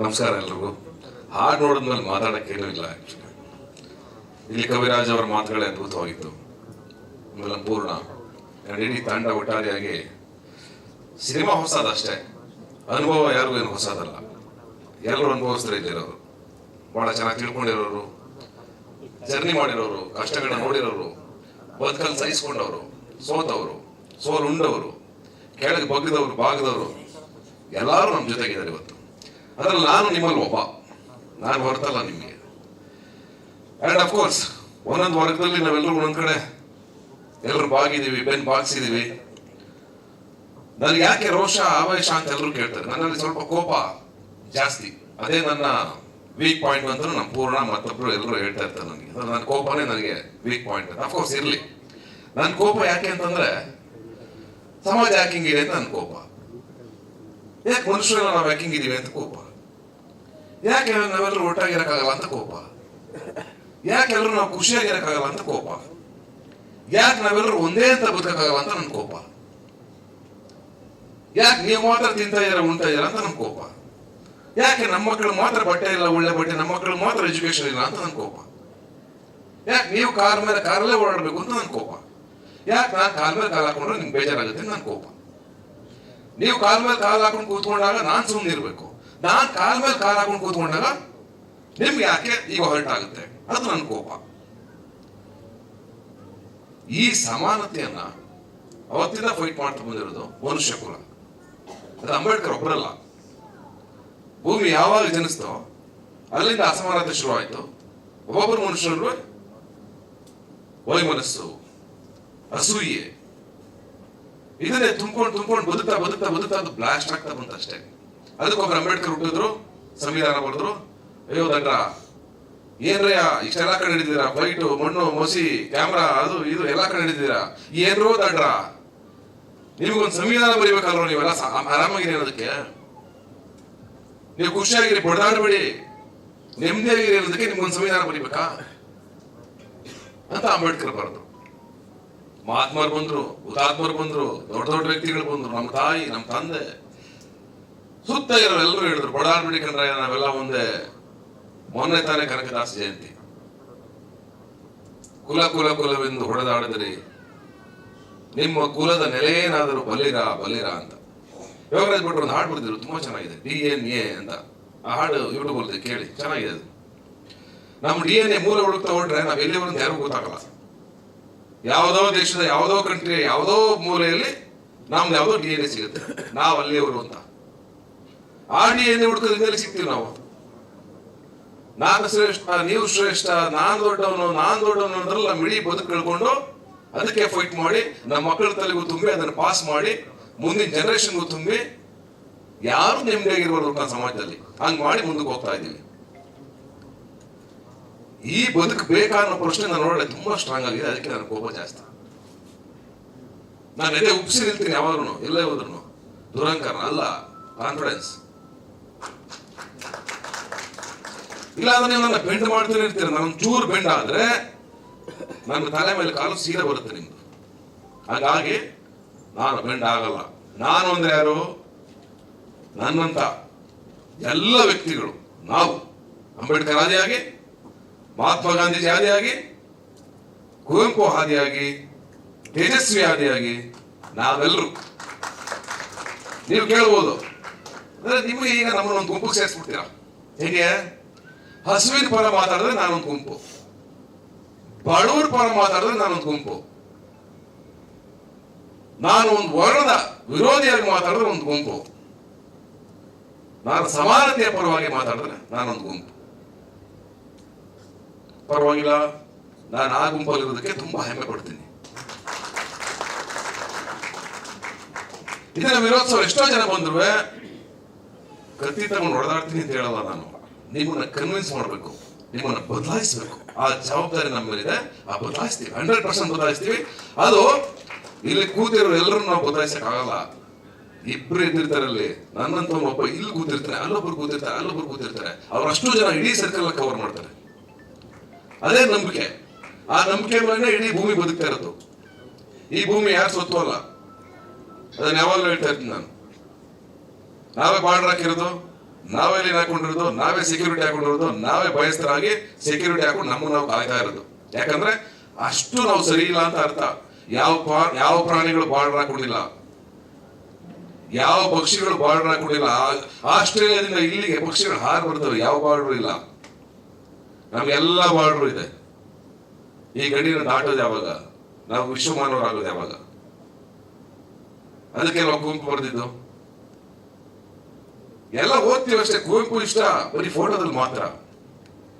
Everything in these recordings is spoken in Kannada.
ನಮಸ್ಕಾರ ಎಲ್ರಿಗೂ. ಹಾಡು ನೋಡಿದ್ಮೇಲೆ ಮಾತಾಡೋಕ್ಕೇನೂ ಇಲ್ಲ. ಆ್ಯಕ್ಚುಲಿ ಇಲ್ಲಿ ಕವಿರಾಜ್ ಅವರ ಮಾತುಗಳೇ ಅದ್ಭುತವಾಗಿತ್ತು. ಆಮೇಲೆ ಪೂರ್ಣ ಇಡೀ ತಂಡ ಒಟ್ಟಾರೆಯಾಗಿ ಸಿನಿಮಾ ಹೊಸದಷ್ಟೇ, ಅನುಭವ ಯಾರಿಗೂ ಏನು ಹೊಸದಲ್ಲ. ಎಲ್ಲರೂ ಅನುಭವಿಸ್ತಾರೆ ಇಲ್ಲಿರೋರು, ಭಾಳ ಚೆನ್ನಾಗಿ ತಿಳ್ಕೊಂಡಿರೋರು, ಜರ್ನಿ ಮಾಡಿರೋರು, ಕಷ್ಟಗಳನ್ನ ನೋಡಿರೋರು, ಬದುಕಲ್ಲಿ ಸಹಿಸ್ಕೊಂಡವರು, ಸೋತವರು, ಸೋಲು ಉಂಡವರು, ಕೆಳಗೆ ಬಗ್ಗದವರು, ಬಾಗದವರು ಎಲ್ಲರೂ ನಮ್ಮ ಜೊತೆಗಿದ್ದಾರೆ ಇವತ್ತು. ಅದ್ರಲ್ಲಿ ನಾನು ನಿಮ್ಮಲ್ಲಿ ಒಬ್ಬ, ನಾನು ಹೊರತಲ್ಲ ನಿಮಗೆ. ಆ್ಯಂಡ್ ಅಫ್ಕೋರ್ಸ್ ಒಂದೊಂದು ವರ್ಗದಲ್ಲಿ ನಾವೆಲ್ಲರೂ ಒಂದೊಂದು ಕಡೆ ಎಲ್ಲರೂ ಬಾಗಿದ್ದೀವಿ, ಬೆನ್ನು ಬಾಗಿಸಿದ್ದೀವಿ. ನನಗೆ ಯಾಕೆ ರೋಷ ಆವೇಶ ಅಂತ ಎಲ್ಲರೂ ಕೇಳ್ತಾರೆ. ನನ್ನಲ್ಲಿ ಸ್ವಲ್ಪ ಕೋಪ ಜಾಸ್ತಿ, ಅದೇ ನನ್ನ ವೀಕ್ ಪಾಯಿಂಟ್ ಅಂತ ನಮ್ಮ ಪೂರ್ಣ ಮತ್ತೊಬ್ರು ಎಲ್ಲರೂ ಹೇಳ್ತಾ ಇರ್ತಾರೆ ನನಗೆ. ನನ್ನ ಕೋಪನೇ ನನಗೆ ವೀಕ್ ಪಾಯಿಂಟ್ ಅಂತ. ಅಫ್ಕೋರ್ಸ್ ಇರಲಿ, ನನ್ನ ಕೋಪ ಯಾಕೆ ಅಂತಂದ್ರೆ ಸಮಾಜ ಯಾಕೆ ಹಿಂಗಿದೆ ಅಂತ ನನ್ನ ಕೋಪ. ಯಾಕೆ ಮನುಷ್ಯರೆಲ್ಲ ನಾವು ಯಾಕೆ ಹಿಂಗಿದೀವಿ ಅಂತ ಕೋಪ. ಯಾಕೆ ನಾವೆಲ್ಲರೂ ಒಟ್ಟಾಗಿರಕ್ಕಾಗಲ್ಲ ಅಂತ ಕೋಪ. ಯಾಕೆ ಎಲ್ಲರೂ ನಾವು ಖುಷಿಯಾಗಿರಕ್ಕಾಗಲ್ಲ ಅಂತ ಕೋಪ. ಯಾಕೆ ನಾವೆಲ್ಲರೂ ಒಂದೇ ಅಂತ ಬದುಕಕ್ಕಾಗಲ್ಲ ಅಂತ ನನ್ನ ಕೋಪ. ಯಾಕೆ ನೀವು ಮಾತ್ರ ತಿಂತಾ ಇದ್ದೀರಾ ಉಂಟಾ ಇದ್ದೀರಾ ಅಂತ ನನ್ನ ಕೋಪ. ಯಾಕೆ ನಮ್ಮ ಮಕ್ಕಳು ಮಾತ್ರ ಬಟ್ಟೆ ಇಲ್ಲ, ಒಳ್ಳೆ ಬಟ್ಟೆ, ನಮ್ಮ ಮಕ್ಕಳು ಮಾತ್ರ ಎಜುಕೇಶನ್ ಇಲ್ಲ ಅಂತ ನನ್ನ ಕೋಪ. ಯಾಕೆ ನೀವು ಕಾರ್ ಮೇಲೆ ಕಾರಲ್ಲೇ ಓಡಾಡಬೇಕು ಅಂತ ನನ್ನ ಕೋಪ. ಯಾಕೆ ನಾನು ಕಾಲ್ ಮೇಲೆ ಕಾಲು ಹಾಕೊಂಡ್ರೆ ನಿಮ್ಗೆ ಬೇಜಾರಾಗುತ್ತೆ ನನ್ನ ಕೋಪ. ನೀವು ಕಾಲ್ ಮೇಲೆ ಕಾಲು ಹಾಕೊಂಡು ಕೂತ್ಕೊಂಡಾಗ ನಾನು ಸುಮ್ಮನೆ ಇರಬೇಕು, ನಾನು ಕಾಲ್ ಮೇಲೆ ಕಾಲು ಹಾಕೊಂಡು ಕೂತ್ಕೊಂಡಾಗ ನಿಮ್ಗೆ ಯಾಕೆ ಈಗ ಹರ್ಟ್ ಆಗುತ್ತೆ, ಅದು ನನ್ನ ಕೋಪ. ಈ ಸಮಾನತೆಯನ್ನ ಅವತ್ತಿಂದ ಫೈಟ್ ಮಾಡ್ತಾ ಬಂದಿರೋದು ಮನುಷ್ಯ ಕುಲ. ಅದು ಅಂಬೇಡ್ಕರ್ ಒಬ್ಬರಲ್ಲ. ಭೂಮಿ ಯಾವಾಗ ಜನಿಸ್ತೋ ಅಲ್ಲಿಂದ ಅಸಮಾನತೆ ಶುರುವಾಯಿತು. ಒಬ್ಬೊಬ್ಬರು ಮನುಷ್ಯರು ವೈಮನಸ್ಸು, ಅಸೂಯೆ, ಇದನ್ನೇ ತುಂಬ್ಕೊಂಡು ಬದುಕ್ತಾ ಬದುಕ್ತಾ ಬದುಕ್ತಾ ಅದು ಬ್ಲಾಸ್ಟ್ ಆಗ್ತಾ ಬಂತ ಅಷ್ಟೇ. ಅದಕ್ಕೊಬ್ಬರು ಅಂಬೇಡ್ಕರ್ ಹುಟ್ಟಿದ್ರು, ಸಂವಿಧಾನ ಬರೆದ್ರು. ಅಯ್ಯೋ ದಂಡ್ರ, ಏನ್ರಯ್ಯ ಇಷ್ಟೆಲ್ಲ ಕಡೆ ಹಿಡಿದಿರಾ, ಫೈಟು, ಮಣ್ಣು, ಮೊಸಿ, ಕ್ಯಾಮ್ರಾ, ಅದು ಇದು ಎಲ್ಲ ಕಡೆ ಹಿಡಿದಿರಾ, ಏನ್ರೋ ದಂಡ್ರ, ನಿಮ್ಗೊಂದು ಸಂವಿಧಾನ ಬರೀಬೇಕಲ್ರೋ, ನೀವೆಲ್ಲ ಆರಾಮಾಗಿರಿ ಅನ್ನೋದಕ್ಕೆ, ನೀವು ಖುಷಿಯಾಗಿರಿ, ಬಡದಾಡಬೇಡಿ, ನೆಮ್ಮದಿಯಾಗಿರಿ ಅನ್ನೋದಕ್ಕೆ ನಿಮ್ಗೊಂದು ಸಂವಿಧಾನ ಬರೀಬೇಕಾ ಅಂತ ಅಂಬೇಡ್ಕರ್ ಬರೆದ್ರು. ಮಹಾತ್ಮರು ಬಂದ್ರು, ಹುತಾತ್ಮರು ಬಂದ್ರು, ದೊಡ್ಡ ದೊಡ್ಡ ವ್ಯಕ್ತಿಗಳು ಬಂದ್ರು, ನಮ್ಮ ತಾಯಿ, ನಮ್ಮ ತಂದೆ, ಸುತ್ತ ಇರೋ ಎಲ್ಲರೂ ಹೇಳಿದ್ರು ಬಡಾಡ್ಬಿಡಿ ಕಂಡ್ರೆ ನಾವೆಲ್ಲ ಮುಂದೆ. ಮೊನ್ನೆ ತಾನೇ ಕನಕದಾಸ ಜಯಂತಿ. ಕುಲ ಕುಲ ಕುಲವೆಂದು ಹೊಡೆದಾಡಿದ್ರಿ, ನಿಮ್ಮ ಕುಲದ ನೆಲೆಯೇನಾದರೂ ಬಲಿರ ಬಲಿರ ಅಂತ ಯೋಗರಾಜ್ ಭಟ್ರು ಒಂದು ಹಾಡು ಬರ್ದಿದ್ರು, ತುಂಬಾ ಚೆನ್ನಾಗಿದೆ, DNA ಅಂತ. ಆ ಹಾಡು ಯೂಟ್ಯೂಬ್ ಅಲ್ಲಿ ಕೇಳಿ, ಚೆನ್ನಾಗಿದೆ ಅದು. ನಮ್ಮ DNA ಮೂಲ ಹುಡುಕ್ತಾ ಹೊರಟ್ರೆ ನಾವ್ ಎಲ್ಲಿವರೆಗೂ ಅಂತ ಯಾರಿಗೂ ಗೊತ್ತಾಗಲ್ಲ. ಯಾವುದೋ ದೇಶದ ಯಾವುದೋ ಕಂಟ್ರಿಯ ಯಾವುದೋ ಮೂಲೆಯಲ್ಲಿ ನಮ್ದು ಯಾವುದೋ DNA ಸಿಗುತ್ತೆ, ನಾವು ಅಲ್ಲಿಯವರು ಅಂತ. ಆ DNA ಹುಡುಕೋದ್ರಿಂದ ಸಿಗ್ತೀವಿ ನಾವು. ನಾನು ಶ್ರೇಷ್ಠ, ನೀವು ಶ್ರೇಷ್ಠ, ನಾನ್ ದೊಡ್ಡವನು ಅಂದ್ರಲ್ಲ, ನಮ್ಮ ಇಡೀ ಬದುಕು ಕಳ್ಕೊಂಡು ಅದಕ್ಕೆ ಫೈಟ್ ಮಾಡಿ ನಮ್ಮ ಮಕ್ಕಳ ತಲೆಗೂ ತುಂಬಿ ಅದನ್ನು ಪಾಸ್ ಮಾಡಿ ಮುಂದಿನ ಜನರೇಷನ್ಗೂ ತುಂಬಿ ಯಾರು ನೆಮ್ಮದಿಯಾಗಿರ್ಬಾರ್ದು ಸಮಾಜದಲ್ಲಿ, ಹಂಗ್ ಮಾಡಿ ಮುಂದಕ್ಕೆ ಹೋಗ್ತಾ ಇದ್ದೀವಿ. ಈ ಬದುಕು ಬೇಕಾ ಅನ್ನೋ ಪ್ರಶ್ನೆ ನಾನು ನೋಡೋಣ ತುಂಬಾ ಸ್ಟ್ರಾಂಗ್ ಆಗಿದೆ. ಅದಕ್ಕೆ ನನ್ನ ಕೋಪ ಜಾಸ್ತಿ. ನಾನು ಎದೆ ಉಪ್ಸಿ ನಿಲ್ತೀನಿ ಯಾವಾಗ್ಲೂ, ಎಲ್ಲೇ ಹೋದ್ರು. ದುರಂಕಾರ ಅಲ್ಲ, ಕಾನ್ಫಿಡೆನ್ಸ್. ಇಲ್ಲ ಅಂದ್ರೆ ನೀವು ನನ್ನ ಬೆಂಡ್ ಮಾಡ್ತಾನೆ ಇರ್ತೀರ. ನಾನು ಚೂರು ಬೆಂಡ್ ಆದ್ರೆ ನನ್ನ ತಲೆ ಮೇಲೆ ಕಾಲು ಸೀದಾ ಬರುತ್ತೆ ನಿಮ್ದು. ಹಾಗಾಗಿ ನಾನು ಬೆಂಡ್ ಆಗಲ್ಲ. ನಾನು ಅಂದ್ರೆ ಯಾರು? ನನ್ನಂತ ಎಲ್ಲ ವ್ಯಕ್ತಿಗಳು, ನಾವು ಅಂಬೇಡ್ಕರ್ ಆದಿಯಾಗಿ, ಮಹಾತ್ಮ ಗಾಂಧೀಜಿ ಆದಿಯಾಗಿ, ಕುವೆಂಪು ಆದಿಯಾಗಿ, ತೇಜಸ್ವಿ ಆದಿಯಾಗಿ ನಾವೆಲ್ಲರೂ. ನೀವು ಕೇಳ್ಬೋದು, ಅಂದ್ರೆ ನಿಮಗೆ ಈಗ ನಮ್ಮನ್ನೊಂದು ಗುಂಪಿಗೆ ಸೇರಿಸ್ಬಿಡ್ತೀರಾ ಹೇಗೆ? ಹಸುವಿನ ಪರ ಮಾತಾಡಿದ್ರೆ ನಾನೊಂದು ಗುಂಪು, ಬಡವರ ಪರ ಮಾತಾಡಿದ್ರೆ ನಾನೊಂದು ಗುಂಪು, ನಾನು ಒಂದು ವರ್ಣದ ವಿರೋಧಿಯಾಗಿ ಮಾತಾಡಿದ್ರೆ ಒಂದು ಗುಂಪು, ನಾನು ಸಮಾನತೆಯ ಪರವಾಗಿ ಮಾತಾಡಿದ್ರೆ ನಾನೊಂದು ಗುಂಪು. ಪರವಾಗಿಲ್ಲ, ನಾನು ಆ ಗುಂಪಲ್ಲಿರೋದಕ್ಕೆ ತುಂಬಾ ಹೆಮ್ಮೆ ಪಡ್ತೀನಿ. ಇದನ್ನ ವಿರೋಧಿಸೋರು ಎಷ್ಟೋ ಜನ ಬಂದ್ರು, ಕತ್ತಿ ತಗೊಂಡು ಹೊಡೆದಾಡ್ತೀನಿ ಅಂತ ಹೇಳಲ್ಲ ನಾನು. ನಿಮ್ಮನ್ನ ಕನ್ವಿನ್ಸ್ ಮಾಡ್ಬೇಕು, ನಿಮ್ಮನ್ನ ಬದಲಾಯಿಸ್ಬೇಕು. ಆ ಜವಾಬ್ದಾರಿ ನಮ್ಮ ಮೇಲಿದೆ. ಆ ಬದಲಾಯಿಸ್ತೀವಿ, 100% ಬದಲಾಯಿಸ್ತೀವಿ. ಅದು ಇಲ್ಲಿ ಕೂತಿರೋ ಎಲ್ಲರೂ ನಾವು ಬದಲಾಯಿಸಕ್ ಆಗಲ್ಲ. ಇಬ್ರು ಇದ್ದಿರ್ತಾರಲ್ಲಿ, ನನ್ನಂತ ಒಬ್ಬ ಇಲ್ಲಿ ಕೂತಿರ್ತಾರೆ, ಅಲ್ಲೊಬ್ರು ಕೂತಿರ್ತಾರೆ, ಅಲ್ಲೊಬ್ರು ಕೂತಿರ್ತಾರೆ. ಅವ್ರಷ್ಟು ಜನ ಇಡೀ ಸರ್ಕಲ್ ಕವರ್ ಮಾಡ್ತಾರೆ. ಅದೇ ನಂಬಿಕೆ. ಆ ನಂಬಿಕೆ ಮೇಲೆ ಇಡೀ ಭೂಮಿ ಬದುಕ್ತಾ ಇರೋದು. ಈ ಭೂಮಿ ಯಾರು ಸೊತ್ತು ಅಲ್ಲ, ಅದನ್ನ ಯಾವಾಗಲೂ ಹೇಳ್ತಾ ಇರ್ತೀನಿ ನಾನು. ನಾವೇ ಬಾರ್ಡರ್ ಹಾಕಿರೋದು, ನಾವೇ ಲೈನ್ ಹಾಕೊಂಡಿರೋದು, ನಾವೇ ಸೆಕ್ಯೂರಿಟಿ ಹಾಕೊಂಡಿರೋದು, ನಾವೇ ಭಯಸ್ಥರಾಗಿ ಸೆಕ್ಯೂರಿಟಿ ಹಾಕೊಂಡು ನಮ್ಮನ್ನು ನಾವು ಕಾಯ್ತಾ ಇರೋದು. ಯಾಕಂದ್ರೆ ಅಷ್ಟು ನಾವು ಸರಿ ಇಲ್ಲ ಅಂತ ಅರ್ಥ. ಯಾವ ಪ್ರಾಣಿಗಳು ಬಾರ್ಡರ್ ಹಾಕೊಂಡಿಲ್ಲ, ಯಾವ ಪಕ್ಷಿಗಳು ಬಾರ್ಡರ್ ಹಾಕೊಂಡಿಲ್ಲ. ಆಸ್ಟ್ರೇಲಿಯಾದಿಂದ ಇಲ್ಲಿಗೆ ಪಕ್ಷಿಗಳು ಹಾರು ಬರ್ತವೆ, ಯಾವ ಬಾರ್ಡರ್ ಇಲ್ಲ. ನಮ್ಗೆಲ್ಲ ಬಾರ್ಡರ್ ಇದೆ. ಈ ಗಡಿನ ದಾಟೋದು ಯಾವಾಗ? ನಾವು ವಿಶ್ವಮಾನವರಾಗೋದು ಯಾವಾಗ? ಅದಕ್ಕೆ ನಾವು ಕುವೆಂಪು ಬರೆದಿದ್ದು. ಎಲ್ಲ ಓದ್ತೀವಿ ಅಷ್ಟೇ. ಕುವೆಂಪು ಇಷ್ಟ ಬರೀ ಫೋಟೋದಲ್ಲಿ ಮಾತ್ರ,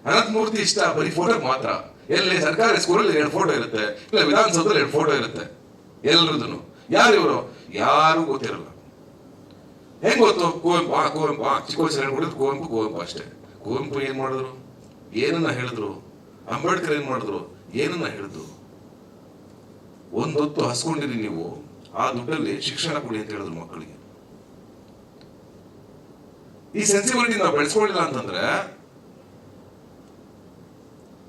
ಅನಂತಮೂರ್ತಿ ಇಷ್ಟ ಬರೀ ಫೋಟೋ ಮಾತ್ರ. ಎಲ್ಲಿ ಸರ್ಕಾರಿ ಸ್ಕೂಲಲ್ಲಿ 2 ಫೋಟೋ ಇರುತ್ತೆ, ಇಲ್ಲ ವಿಧಾನಸೌಧದಲ್ಲಿ 2 ಫೋಟೋ ಇರುತ್ತೆ. ಎಲ್ರದ್ದು ಯಾರು ಇವರು? ಯಾರು ಗೊತ್ತಿರಲ್ಲ. ಹೆಂಗ್ ಗೊತ್ತು? ಕುವೆಂಪು ಕುವೆಂಪು ಚಿಕ್ಕ ವಯಸ್ಸಲ್ಲಿ ಹೇಳ್ಕೊಡಿದ್ರು ಕುವೆಂಪು ಕುವೆಂಪು ಅಷ್ಟೇ. ಕುವೆಂಪು ಏನ್ ಮಾಡಿದ್ರು? ಏನನ್ನ ಹೇಳಿದ್ರು? ಅಂಬೇಡ್ಕರ್ ಏನ್ ಮಾಡಿದ್ರು? ಏನನ್ನ ಹೇಳಿದ್ರು? ಒಂದೊತ್ತು ಹಸ್ಕೊಂಡಿರಿ ನೀವು, ಆ ದುಡ್ಡಲ್ಲಿ ಶಿಕ್ಷಣ ಕೊಡಿ ಅಂತ ಹೇಳಿದ್ರು ಮಕ್ಕಳಿಗೆ. ಈ ಸೆನ್ಸಿಬಿಲಿಟಿ ನಾವು ಬೆಳೆಸ್ಕೊಳ್ಳಿಲ್ಲ ಅಂತಂದ್ರೆ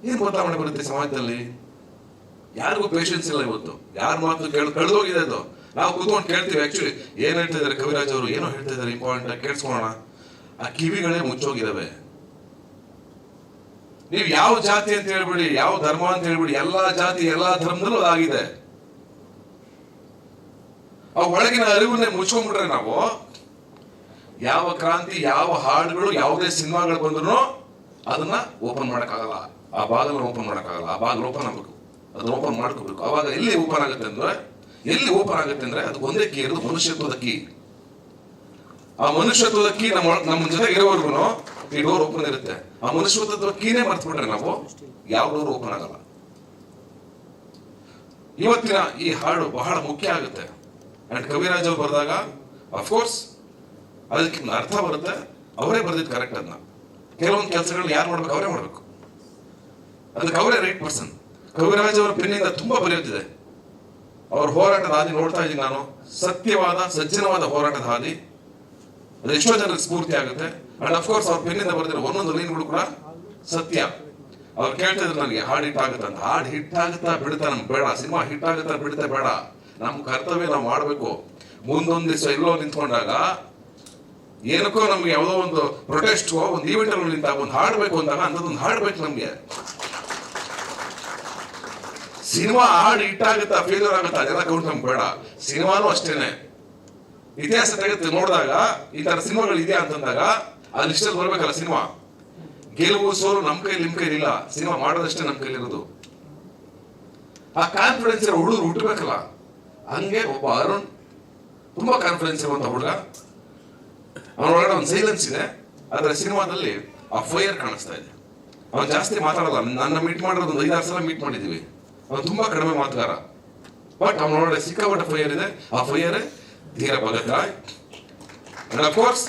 ಏನ್ ಬದಲಾವಣೆ ಬರುತ್ತೆ ಸಮಾಜದಲ್ಲಿ? ಯಾರಿಗೂ ಪೇಷನ್ಸ್ ಇಲ್ಲ ಇವತ್ತು. ಯಾರ ಮಾತು ಕಳೆದೋಗಿದೆ ಅದು. ನಾವು ಕೂತ್ಕೊಂಡು ಕೇಳ್ತೀವಿ, ಆಕ್ಚುಲಿ ಏನ್ ಹೇಳ್ತಾ ಇದಾರೆ ಕವಿರಾಜ್ ಅವರು, ಏನೋ ಹೇಳ್ತಾ ಇದಾರೆ ಇಂಪಾರ್ಟೆಂಟ್ ಆಗಿ ಕೇಳಿಸ್ಕೊಳ್ಳೋಣ. ಆ ಕಿವಿಗಳೇ ಮುಚ್ಚೋಗಿದಾವೆ. ನೀವು ಯಾವ ಜಾತಿ ಅಂತ ಹೇಳ್ಬಿಡಿ, ಯಾವ ಧರ್ಮ ಅಂತ ಹೇಳ್ಬಿಡಿ, ಎಲ್ಲಾ ಜಾತಿ ಎಲ್ಲಾ ಧರ್ಮದಲ್ಲೂ ಅದಾಗಿದೆ. ಆ ಒಳಗಿನ ಅರಿವನ್ನೇ ಮುಚ್ಕೊಂಡ್ಬಿಟ್ರೆ ನಾವು ಯಾವ ಕ್ರಾಂತಿ, ಯಾವ ಹಾಡುಗಳು, ಯಾವುದೇ ಸಿನಿಮಾಗಳು ಬಂದ್ರು ಅದನ್ನ ಓಪನ್ ಮಾಡಕ್ಕಾಗಲ್ಲ. ಆ ಬಾಗಿಲು ಓಪನ್ ಮಾಡಕ್ಕಾಗಲ್ಲ. ಆ ಬಾಗಿಲು ಓಪನ್ ಆಗ್ಬೇಕು, ಅದನ್ನ ಓಪನ್ ಮಾಡ್ಕೋಬೇಕು. ಅವಾಗ ಎಲ್ಲಿ ಓಪನ್ ಆಗುತ್ತೆ ಅಂದ್ರೆ ಅದಕ್ಕೆ ಒಂದೇ ಕೀ ಇರೋದು, ಮನುಷ್ಯತ್ವದ ಕೀ. ಆ ಮನುಷ್ಯತ್ವದ ಕೀ ನಮ್ಮ ಜೊತೆ ಇರೋವರೆಗೂ ಈ ಡೋರ್ ಓಪನ್ ಇರುತ್ತೆ. ಆ ಮನುಷ್ಯತ್ವದ ಕೀನೇ ಮರ್ತ್ಬಿಟ್ರೆ ನಾವು ಯಾವ ಡೋರ್ ಓಪನ್ ಆಗಲ್ಲ. ಇವತ್ತಿನ ಈ ಹಾಡು ಬಹಳ ಮುಖ್ಯ ಆಗುತ್ತೆ. ಅಂಡ್ ಕವಿರಾಜ್ ಅವರು ಬರೆದಾಗ ಅಫ್ಕೋರ್ಸ್ ಅದಕ್ಕೆ ಅರ್ಥ ಬರುತ್ತೆ. ಅವರೇ ಬರೆದಿದ್ದು ಕರೆಕ್ಟ್. ಅದನ್ನ ಕೆಲವೊಂದು ಕೆಲಸಗಳನ್ನ ಯಾರು ಮಾಡ್ಬೇಕು? ಅವರೇ ಮಾಡ್ಬೇಕು. ಅದಕ್ಕೆ ಅವರೇ ರೈಟ್ ಪರ್ಸನ್. ಕವಿರಾಜ್ ಅವರ ಪೆನ್ನಿಂದ ತುಂಬಾ ಬರೆಯುತ್ತಿದೆ. ಅವ್ರ ಹೋರಾಟದ ಹಾದಿ ನೋಡ್ತಾ ಇದ್ದೀನಿ ನಾನು. ಸತ್ಯವಾದ ಸಜ್ಜನವಾದ ಹೋರಾಟದ ಹಾದಿ. ಅದು ಎಷ್ಟೋ ಜನರಿಗೆ ಸ್ಫೂರ್ತಿ ಆಗುತ್ತೆ. ಅಂಡ್ ಅಫ್ಕೋರ್ಸ್ ಅವ್ರ ಪೆನ್ನಿಂದ ಬರೆದಿರೋ ಒಂದೊಂದು ಲೈನ್ಗಳು ಕೂಡ ಸತ್ಯ. ಅವ್ರು ಕೇಳ್ತಾ ಇದ್ರು ನನಗೆ, ಹಾಡು ಹಿಟ್ ಆಗುತ್ತ ಅಂತ. ಹಾಡು ಹಿಟ್ ಆಗುತ್ತಾ ಬಿಡುತ್ತಾ ನಮ್ಗೆ ಬೇಡ. ಸಿನಿಮಾ ಹಿಟ್ ಆಗುತ್ತಾ ಬಿಡುತ್ತಾ ಬೇಡ. ನಮ್ಮ ಕರ್ತವ್ಯ ನಾವು ಮಾಡ್ಬೇಕು. ಮುಂದೊಂದು ದಿವಸ ಎಲ್ಲೋ ನಿಂತ್ಕೊಂಡಾಗ ಏನಕ್ಕೋ ನಮ್ಗೆ ಯಾವುದೋ ಒಂದು ಪ್ರೊಟೆಸ್ಟ್, ಒಂದು ಈವೆಂಟ್ ಅಲ್ಲಿ ನಿಂತಾಗ ಒಂದು ಹಾಡ್ಬೇಕು ಅಂದಾಗ ಅಂಥದ್ದೊಂದು ಹಾಡ್ಬೇಕು ನಮ್ಗೆ. ಸಿನಿಮಾ ಹಾಡು ಹಿಟ್ ಆಗುತ್ತಾ ಫೇಲ್ಯೂರ್ ಆಗುತ್ತಾ ಅದೆಲ್ಲ ಕೌಂಟ್ ನಮ್ಗೆ ಬೇಡ. ಸಿನಿಮಾನು ಅಷ್ಟೇನೆ. ಇತಿಹಾಸ ತೆಗೆದು ನೋಡಿದಾಗ ಈ ತರ ಸಿನಿಮಾಗಳು ಇದೆಯಾ ಅಂತಂದಾಗ ಅಲ್ಲಿ ಇಷ್ಟಲ್ಲಿ ಬರ್ಬೇಕಲ್ಲ ಸಿನಿಮಾ. ಗೆಲುವು ಸೋಲು ನಮ್ಮ ಕೈಲಿ ನಿಮ್ಮ ಕೈಲಿ ಇಲ್ಲ. ಸಿನಿಮಾ ಮಾಡೋದಷ್ಟೇ ನಮ್ಮ ಕೈಲಿರೋದು. ಆ ಕಾನ್ಫಿಡೆನ್ಸ್ ಇರೋ ಹುಡುಗರು ಹುಟ್ಟಬೇಕಲ್ಲ. ಹಂಗೆ ಒಬ್ಬ ಅರುಣ್ ತುಂಬಾ ಕಾನ್ಫಿಡೆನ್ಸ್ ಇರುವಂತ ಹುಡುಗ. ಅವನೊಳಗಡೆ ಒಂದು ಸೈಲೆನ್ಸ್ ಇದೆ. ಆದ್ರೆ ಸಿನಿಮಾದಲ್ಲಿ ಆ ಫೈರ್ ಕಾಣಿಸ್ತಾ ಇದೆ. ಅವನು ಜಾಸ್ತಿ ಮಾತಾಡಲ್ಲ. ನನ್ನ ಮೀಟ್ ಮಾಡಿರೋದು ಒಂದು 5-6 ಸಲ ಮೀಟ್ ಮಾಡಿದೀವಿ. ಅವನು ತುಂಬಾ ಕಡಿಮೆ ಮಾತುಗಾರ. ಬಟ್ ಅವನೊಳಗಡೆ ಸಿಕ್ಕಾಪಟ್ಟೆ ಫೈರ್ ಇದೆ. ಆ fire Dheera Bhagat Roy. And of course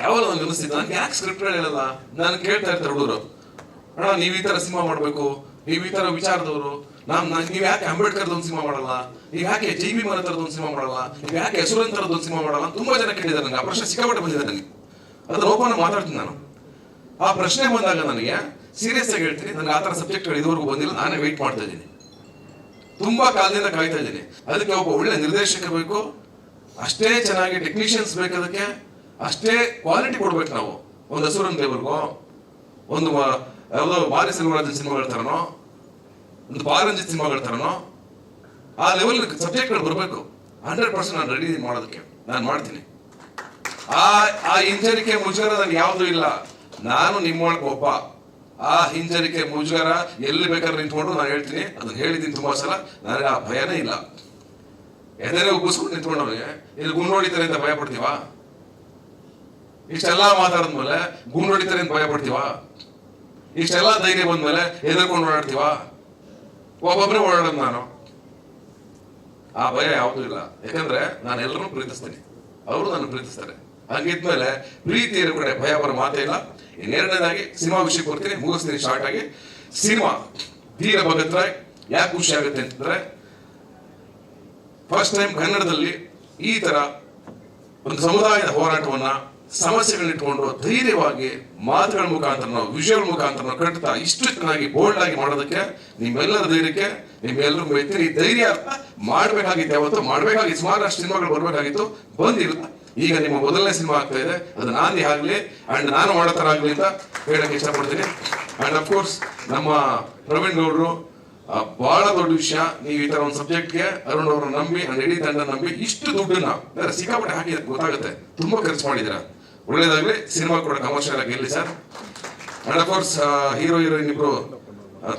ಯಾವಾಗ ನನಗೆ ಅನಿಸ್ತಿದ್ದ, ನನಗೆ ಯಾಕೆ ಸ್ಕ್ರಿಪ್ಟ್ ಹೇಳಲ್ಲ? ನಾನು ಕೇಳ್ತಾ ಇರ್ತಾರೆ ಹುಡುಗರು, ಅಣ್ಣ ನೀವು ಈ ತರ ಸಿನಿಮಾ ಮಾಡ್ಬೇಕು, ನೀವು ಈ ತರ ವಿಚಾರದವರು, ನೀವ್ ಯಾಕೆ ಅಂಬೇಡ್ಕರ್ ಒಂದು ಸಿನಿಮಾ ಮಾಡಲ್ಲ, ನೀವ್ ಯಾಕೆ JB ಮರ ತರದೊಂದು ಸಿನಿಮಾ ಮಾಡಲ್ಲ, ನೀವ್ ಯಾಕೆ ಯಶವಂತ ತರದೊಂದು ಸಿನಿಮಾ ಮಾಡಲ್ಲ? ತುಂಬಾ ಜನ ಕೇಳಿದ್ದಾರೆ ನನಗೆ. ಆ ಪ್ರಶ್ನೆ ಸಿಕ್ಕಾಪಟ್ಟೆ ಬಂದಿದೆ ನನಗೆ. ಅದನ್ನ ಓಪನ್ ಮಾತಾಡ್ತೀನಿ ನಾನು. ಆ ಪ್ರಶ್ನೆ ಬಂದಾಗ ನನಗೆ ಸೀರಿಯಸ್ ಆಗಿ ಹೇಳ್ತೀನಿ, ನನಗೆ ಆ ತರ ಸಬ್ಜೆಕ್ಟ್ಗಳು ಇದುವರೆಗೂ ಬಂದಿಲ್ಲ. ನಾನೇ ವೆಯ್ಟ್ ಮಾಡ್ತಾ ಇದ್ದೀನಿ. ತುಂಬಾ ಕಾಲದಿಂದ ಕಾಯ್ತಾ ಇದ್ದೀನಿ. ಅದಕ್ಕೆ ಒಬ್ಬ ಒಳ್ಳೆ ನಿರ್ದೇಶಕ ಬೇಕು, ಅಷ್ಟೇ ಚೆನ್ನಾಗಿ ಟೆಕ್ನಿಷಿಯನ್ಸ್ ಬೇಕು, ಅದಕ್ಕೆ ಅಷ್ಟೇ ಕ್ವಾಲಿಟಿ ಕೊಡ್ಬೇಕು ನಾವು. ಒಂದು ಹಸುರನ್ ದೇವರಿಗೋ, ಒಂದು ಯಾವುದೋ ಬಾರಿ ಸೆಲ್ವರಾಜನ್ ಸಿನಿಮಾಗಳ ತರನೋ, ಒಂದು ಬಾರಂಜಿತ್ ಸಿನಿಮಾಗಳ ತರನೋ ಆ ಲೆವೆಲ್ ಸಬ್ಜೆಕ್ಟ್ಗಳು ಬರಬೇಕು. 100% ನಾನು ರೆಡಿ ಮಾಡೋದಕ್ಕೆ ನಾನು ಮಾಡ್ತೀನಿ. ಆ ಹಿಂಜರಿಕೆ ಮುಜುಗರ ನನಗೆ ಯಾವುದೂ ಇಲ್ಲ. ನಾನು ನಿಮ್ಮೊಳಗೆ ಒಬ್ಬ. ಆ ಹಿಂಜರಿಕೆ ಮುಜುಗರ ಎಲ್ಲಿ ಬೇಕಾದ್ರೆ ನಿಂತ್ಕೊಂಡು ನಾನು ಹೇಳ್ತೀನಿ. ಅದನ್ನ ಹೇಳಿದ್ದೀನಿ ತುಂಬಾ ಸಲ. ನನಗೆ ಆ ಭಯನೇ ಇಲ್ಲ. ಎದೆನೇ ಉಬ್ಬಿಸ್ಕೊಂಡು ನಿಂತ್ಕೊಂಡವನಿಗೆ ಇಲ್ಲಿ ಗುಂಡು ಹೊಡಿತಾರೆ ಅಂತ ಭಯ ಪಡ್ತೀವ? ಇಷ್ಟೆಲ್ಲಾ ಮಾತಾಡಿದ್ಮೇಲೆ ಗುಂಡು ಹೊಡಿತಾರೆ ಅಂತ ಭಯ ಪಡ್ತೀವ? ಇಷ್ಟೆಲ್ಲ ಧೈರ್ಯ ಬಂದ್ಮೇಲೆ ಎದುರ್ಕೊಂಡು ಓಡಾಡ್ತೀವ? ಒಬ್ಬೊಬ್ಬರೇ ಓಡಾಡೋದು ನಾನು. ಆ ಭಯ ಯಾವುದೂ ಇಲ್ಲ. ಯಾಕಂದ್ರೆ ನಾನು ಎಲ್ಲರನ್ನೂ ಪ್ರೀತಿಸ್ತೀನಿ, ಅವರು ನನ್ನ ಪ್ರೀತಿಸ್ತಾರೆ. ಹಂಗಿದ್ಮೇಲೆ ಪ್ರೀತಿ ಇರೋ ಕಡೆ ಭಯ ಬರೋ ಮಾತೇ ಇಲ್ಲ. ಇನ್ನೆರಡನೇದಾಗಿ ಸಿನಿಮಾ ವಿಷಯಕ್ಕೆ ಬರ್ತೀನಿ, ಮುಗಿಸ್ತೀನಿ ಶಾರ್ಟ್ ಆಗಿ. ಸಿನಿಮಾ ಧೀರ ಭಗತ್ ರಾಯ್ ಯಾಕೆ ಖುಷಿ ಆಗುತ್ತೆ ಅಂತಂದ್ರೆ, ಫಸ್ಟ್ ಟೈಮ್ ಕನ್ನಡದಲ್ಲಿ ಈ ತರ ಒಂದು ಸಮುದಾಯದ ಹೋರಾಟವನ್ನ, ಸಮಸ್ಯೆಗಳನ್ನ ಇಟ್ಕೊಂಡು ಧೈರ್ಯವಾಗಿ ಮಾತುಗಳ ಮುಖಾಂತರ, ವಿಷಯಗಳ ಮುಖಾಂತರ ಕಟ್ತಾ ಇಷ್ಟು ಚೆನ್ನಾಗಿ ಬೋಲ್ಡ್ ಆಗಿ ಮಾಡೋದಕ್ಕೆ ನಿಮ್ಮೆಲ್ಲರ ಧೈರ್ಯಕ್ಕೆ ನಿಮ್ಮೆಲ್ಲರೂ ಬೈತೀನಿ. ಈ ಧೈರ್ಯ ಮಾಡ್ಬೇಕಾಗಿತ್ತು, ಯಾವತ್ತು ಮಾಡ್ಬೇಕಾಗಿತ್ತು. ಸುಮಾರಷ್ಟು ಸಿನಿಮಾಗಳು ಬರ್ಬೇಕಾಗಿತ್ತು, ಬಂದಿಲ್ಲ. ಈಗ ನಿಮ್ಮ ಮೊದಲನೇ ಸಿನಿಮಾ ಆಗ್ತಾ ಇದೆ, ಅದು ನಾಂದಿ ಆಗ್ಲಿ ಅಂಡ್ ನಾನು ಮಾಡೋ ತರ ಆಗ್ಲಿ ಅಂತ ಹೇಳಕ್ಕೆ ಇಷ್ಟಪಡ್ತೀನಿ. ಅಂಡ್ ಅಫ್ಕೋರ್ಸ್ ನಮ್ಮ ಪ್ರವೀಣ್ ಗೌಡ್ರು ಬಹಳ ದೊಡ್ಡ ವಿಷಯ, ನೀವು ಈ ತರ ಒಂದು ಸಬ್ಜೆಕ್ಟ್ಗೆ ಅರುಣ್ ಅವ್ರನ್ನ ನಂಬಿ ಅಂಡ್ ಇಡೀ ತಂಡ ನಂಬಿ ಇಷ್ಟು ದುಡ್ಡನ್ನ ಸಿಕ್ಕಾಪಟ್ಟೆ ಹಾಕಿ ಗೊತ್ತಾಗುತ್ತೆ, ತುಂಬಾ ಖರ್ಚು ಮಾಡಿದಿರ. ಒಳ್ಳೇದಾಗ್ಲಿ, ಸಿನಿಮಾ ಕೂಡ ಕಮರ್ಷಿಯಲ್ ಆಗಿ ಗೆಲ್ಲಿ sir. And of course hero heroine ಇಬ್ರು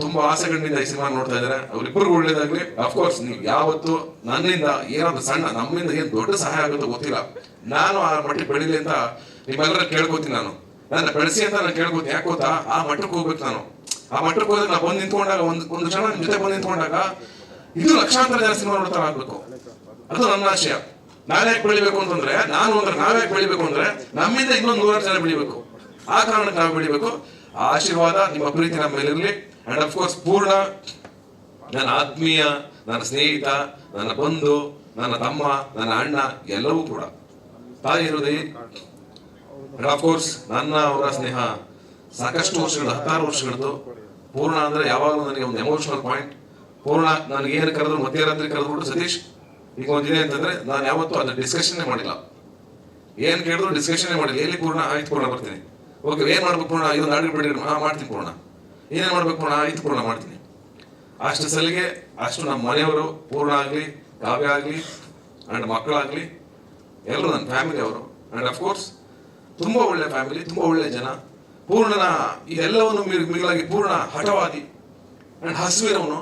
ತುಂಬಾ ಆಸೆಗಳಿಂದ ಈ ಸಿನಿಮಾ ನೋಡ್ತಾ ಇದಾರೆ, ಅವ್ರಿಬ್ರಿಗೂ ಒಳ್ಳೇದಾಗ್ಲಿ. ಅಫ್ಕೋರ್ಸ್ ನೀವು ಯಾವತ್ತು ನನ್ನಿಂದ ಏನಾದ್ರು ಸಣ್ಣ, ನಮ್ಮಿಂದ ಏನ್ ದೊಡ್ಡ ಸಹಾಯ ಆಗುತ್ತೋ ಗೊತ್ತಿಲ್ಲ, ನಾನು ಆ ಮಟ್ಟಿಗೆ ಬೆಳಿಲಿ ಅಂತ ನಿಮ್ಮೆಲ್ಲರ ಕೇಳ್ಕೊತೀನಿ. ನನ್ನ ಬೆಳೆಸಿ ಅಂತ ನಾನು ಕೇಳ್ಕೊತೀನಿ. ಯಾಕೆ ಗೊತ್ತಾ, ಆ ಮಟ್ಟಕ್ಕೆ ಹೋಗ್ಬೇಕು. ನಾನು ಆ ಮಟ್ಟಕ್ಕೆ ಹೋದ್ರೆ ನಾವು ಬಂದು ನಿಂತ್ಕೊಂಡಾಗ ಒಂದು ಜನ ನಿಮ್ ಜೊತೆ ಬಂದು ನಿಂತ್ಕೊಂಡಾಗ ಇದು ಲಕ್ಷಾಂತರ ಜನ ಸಿನಿಮಾ ನೋಡ್ತಾ ಆಗ್ಬೇಕು. ಅದು ನನ್ನ ಆಶಯ. ನಾವ್ ಯಾಕೆ ಬೆಳಿಬೇಕು ಅಂತಂದ್ರೆ, ನಾವ್ ಯಾಕೆ ಬೆಳಿಬೇಕು ಅಂದ್ರೆ ನಮ್ಮಿಂದ ಇನ್ನೊಂದು 100 ಜನ ಬೆಳಿಬೇಕು. ಆ ಕಾರಣಕ್ಕೆ ನಾವು ಬೆಳಿಬೇಕು. ಆ ಆಶೀರ್ವಾದ, ನಿಮ್ಮ ಪ್ರೀತಿ ನಮ್ಮ ಮೇಲೆ ಇರಲಿ. ಅಂಡ್ ಅಫ್ಕೋರ್ಸ್ ಪೂರ್ಣ ನನ್ನ ಆತ್ಮೀಯ, ನನ್ನ ಸ್ನೇಹಿತ, ನನ್ನ ಬಂಧು, ನನ್ನ ತಮ್ಮ, ನನ್ನ ಅಣ್ಣ ಎಲ್ಲವೂ ಕೂಡ ತಾಯಿ ಹೃದಯ. ಅಂಡ್ ಅಫ್ಕೋರ್ಸ್ ನನ್ನ ಅವರ ಸ್ನೇಹ ಸಾಕಷ್ಟು ವರ್ಷಗಳು, 16 ವರ್ಷಗಳದ್ದು. ಪೂರ್ಣ ಅಂದ್ರೆ ಯಾವಾಗಲೂ ನನಗೆ ಒಂದು ಎಮೋಷನಲ್ ಪಾಯಿಂಟ್. ಪೂರ್ಣ ನನಗೆ ಏನು ಕರೆದ್ರು, ಮಧ್ಯರಾತ್ರಿ ಕರೆದ್ಬಿಟ್ಟು ಸತೀಶ್ ಈಗ ಒಂದಿದೆ ಅಂತಂದ್ರೆ ನಾನು ಯಾವತ್ತೂ ಅದನ್ನ ಡಿಸ್ಕಷನ್ನೇ ಮಾಡಿಲ್ಲ. ಏನ್ ಕೇಳಿದ್ರು ಡಿಸ್ಕಷನ್ನೇ ಮಾಡಿಲ್ಲ. ಎಲ್ಲಿ ಪೂರ್ಣ, ಆಯ್ತು ಪೂರ್ಣ ಬರ್ತೀನಿ. ಓಕೆ, ಏನ್ ಮಾಡ್ಬೇಕು ಪೂರ್ಣ, ಇದೊಂದು ಆರ್ಡರ್ ಬಿಡಿ, ಮಾಡ್ತೀನಿ ಪೂರ್ಣ. ಏನೇನ್ ಮಾಡ್ಬೇಕು ಪೂರ್ಣ, ಆಯ್ತು ಪೂರ್ಣ ಮಾಡ್ತೀನಿ. ಅಷ್ಟು ಸಲಿಗೆ, ಅಷ್ಟು ನಮ್ಮ ಮನೆಯವರು, ಪೂರ್ಣ ಆಗ್ಲಿ, ಕಾವ್ಯ ಆಗ್ಲಿ ಅಂಡ್ ಮಕ್ಕಳಾಗ್ಲಿ, ಎಲ್ಲರೂ ನನ್ನ ಫ್ಯಾಮಿಲಿ ಅವರು. ಅಂಡ್ ಅಫ್ಕೋರ್ಸ್ ತುಂಬಾ ಒಳ್ಳೆ ಫ್ಯಾಮಿಲಿ, ತುಂಬಾ ಒಳ್ಳೆ ಜನ. ಪೂರ್ಣನ ಇದೆಲ್ಲವನ್ನು ಮಿಗಿಲಾಗಿ ಪೂರ್ಣ ಹಠವಾದಿ ಅಂಡ್ ಹಸುವಿನವನು.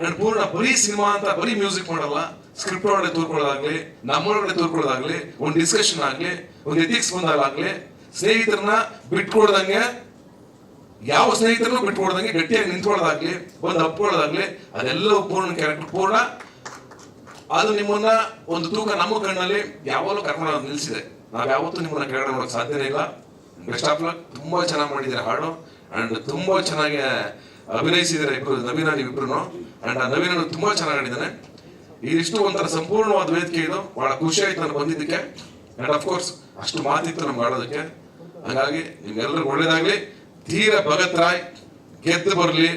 ಅಂಡ್ ಪೂರ್ಣ ಬರೀ ಸಿನಿಮಾ ಅಂತ ಬರೀ ಮ್ಯೂಸಿಕ್ ಮಾಡಲ್ಲ, ಸ್ಕ್ರಿಪ್ಟ್ ಒಳಗಡೆ ತೋರ್ಕೊಳ್ಳೋದಾಗ್ಲಿ, ನಮ್ಮೊಳಗಡೆ ತೋರ್ಕೊಳ್ಳೋದಾಗ್ಲಿ, ಒಂದು ಡಿಸ್ಕಷನ್ ಆಗ್ಲಿ, ಒಂದು ಎಥಿಕ್ಸ್ ಬಂದಾಗಲಿ, ಸ್ನೇಹಿತರನ್ನ ಬಿಟ್ಕೊಡ್ದಂಗೆ, ಯಾವ ಸ್ನೇಹಿತರನ್ನು ಬಿಟ್ಕೊಡ್ದಂಗೆ ಗಟ್ಟಿಯಾಗಿ ನಿಂತ್ಕೊಳ್ಳೋದಾಗ್ಲಿ, ಬಂದು ಅಪ್ಕೊಳ್ಳೋದಾಗ್ಲಿ, ಅದೆಲ್ಲವೂ ಪೂರ್ಣ ಕ್ಯಾರೆಕ್ಟರ್. ಪೂರ್ಣ ಅದು ನಿಮ್ಮನ್ನ ಒಂದು ತೂಕ ನಮ್ಮ ಕಣ್ಣಲ್ಲಿ ಯಾವಾಗಲೂ ಕರ್ಕೊಂಡು ನಿಲ್ಸಿದೆ. ನಾವ್ ಯಾವತ್ತೂ ನಿಮ್ಮನ್ನ ಕೆಳಗಡೆ ಮಾಡೋಕೆ ಸಾಧ್ಯನೇ ಇಲ್ಲ. Best of luck. ತುಂಬಾ ಚೆನ್ನಾಗಿ ಮಾಡಿದ್ರೆ ಹಾಡು ಅಂಡ್ ತುಂಬಾ ಚೆನ್ನಾಗಿ ಅಭಿನಯಿಸಿದ್ರೆ ಇಬ್ರು, ನವೀನ ನೀವಿಬ್ರು. ಅಂಡ್ ಆ ನವೀನ ತುಂಬಾ ಚೆನ್ನಾಗಿ ಆಡಿದ್ದಾನೆ. ಇದಿಷ್ಟು ಒಂಥರ ಸಂಪೂರ್ಣವಾದ ವೇದಿಕೆ. ಇದು ಬಹಳ ಖುಷಿ ಆಯ್ತು ನಾನು ಬಂದಿದ್ದಕ್ಕೆ. ಅಂಡ್ ಅಫ್ಕೋರ್ಸ್ ಅಷ್ಟು ಮಾತಿತ್ತು ನಮ್ಗೆ ಆಡೋದಕ್ಕೆ. ಹಾಗಾಗಿ ನಿಮ್ಗೆಲ್ಲರಿಗೂ ಒಳ್ಳೇದಾಗ್ಲಿ. ಧೀರ ಭಗತ್ ರಾಯ್ ಗೆದ್ದು ಬರಲಿ.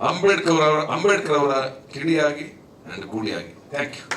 ಅಂಬೇಡ್ಕರ್ ಅವರ ಕಿಡಿಯಾಗಿ ಅಂಡ್ ಗೂಳಿಯಾಗಿ. Thank you.